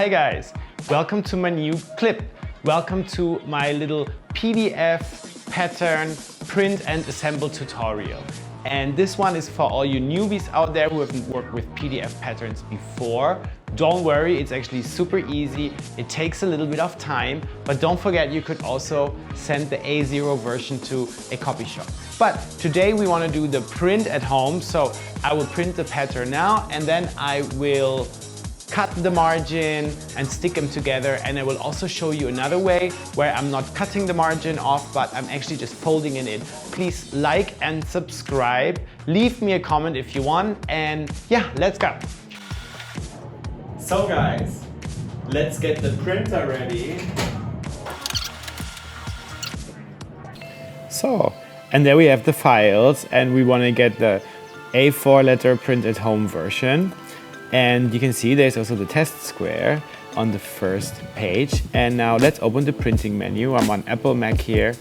Hi guys, welcome to my new clip. Welcome to my little PDF pattern print and assemble tutorial. And this one is for all you newbies out there who haven't worked with PDF patterns before. Don't worry, it's actually super easy. It takes a little bit of time, but don't forget you could also send the A0 version to a copy shop. But today we want to do the print at home, so I will print the pattern now and then I will cut the margin and stick them together, and I will also show you another way where I'm not cutting the margin off, but I'm actually just folding it in. Please like and subscribe, leave me a comment if you want, and yeah, let's go. So guys, let's get the printer ready. So, and there we have the files, and we want to get the A4 letter print at home version. And you can see there's also the test square on the first page. And now let's open the printing menu. I'm on Apple Mac here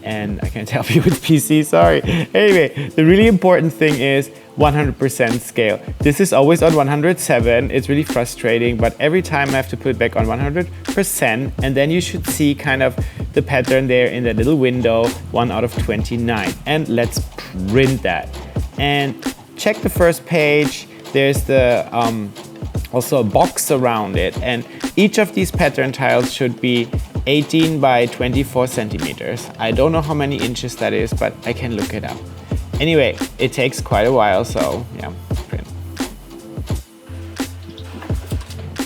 and I can't help you with PC, sorry. Anyway, the really important thing is 100% scale. This is always on 107. It's really frustrating, but every time I have to put it back on 100%, and then you should see kind of the pattern there in that little window, 1 out of 29. And let's print that. And check the first page. There's the also a box around it, and each of these pattern tiles should be 18 by 24 centimeters. I don't know how many inches that is, but I can look it up. Anyway, it takes quite a while, so yeah, print.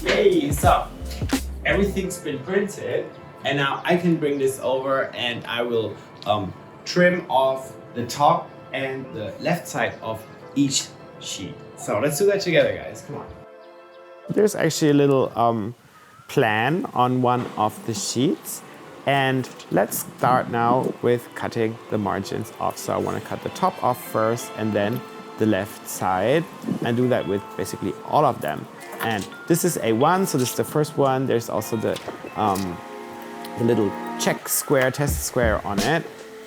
Yay, so everything's been printed, and now I can bring this over and I will trim off the top and the left side of each sheet. So let's do that together, guys. Come on. There's actually a little plan on one of the sheets. And let's start now with cutting the margins off. So I want to cut the top off first and then the left side, and do that with basically all of them. And this is A1, so this is the first one. There's also the little check square, test square on it.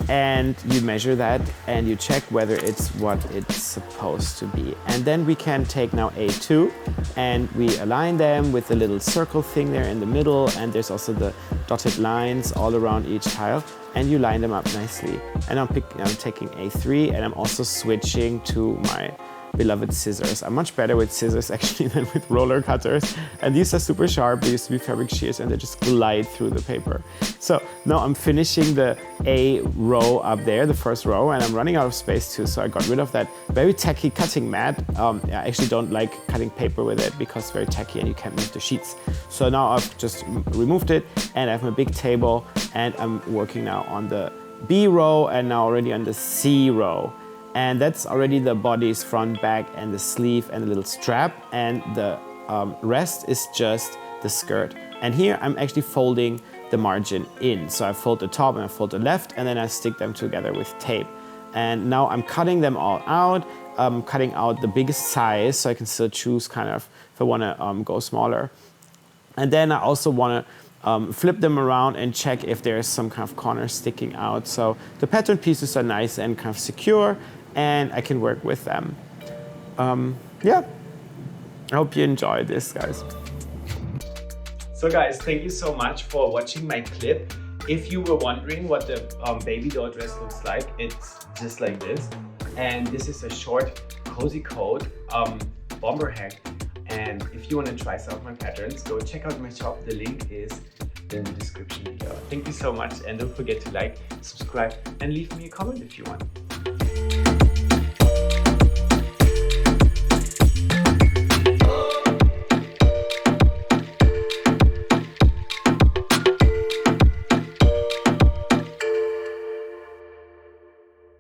And you measure that and you check whether it's what it's supposed to be. And then we can take now A2 and we align them with the little circle thing there in the middle, and there's also the dotted lines all around each tile, and you line them up nicely. And I'm taking A3, and I'm also switching to my beloved scissors. I'm much better with scissors actually than with roller cutters, and these are super sharp. They used to be fabric shears and they just glide through the paper. So now I'm finishing the A row up there, the first row, and I'm running out of space too, so I got rid of that very tacky cutting mat. I actually don't like cutting paper with it because it's very tacky and you can't move the sheets. So now I've just removed it, and I have my big table, and I'm working now on the B row and now already on the C row. And that's already the body's front, back, and the sleeve and the little strap, and the rest is just the skirt. And here I'm actually folding the margin in. So I fold the top and I fold the left, and then I stick them together with tape. And now I'm cutting them all out, cutting out the biggest size so I can still choose kind of if I want to go smaller. And then I also want to flip them around and check if there's some kind of corner sticking out. So the pattern pieces are nice and kind of secure, and I can work with them. Yeah, I hope you enjoyed this, guys. So guys, thank you so much for watching my clip. If you were wondering what the baby doll dress looks like, it's just like this. And this is a short, cozy coat, bomber hack. And if you want to try some of my patterns, go check out my shop. The link is in the description below. Thank you so much, and don't forget to like, subscribe, and leave me a comment if you want.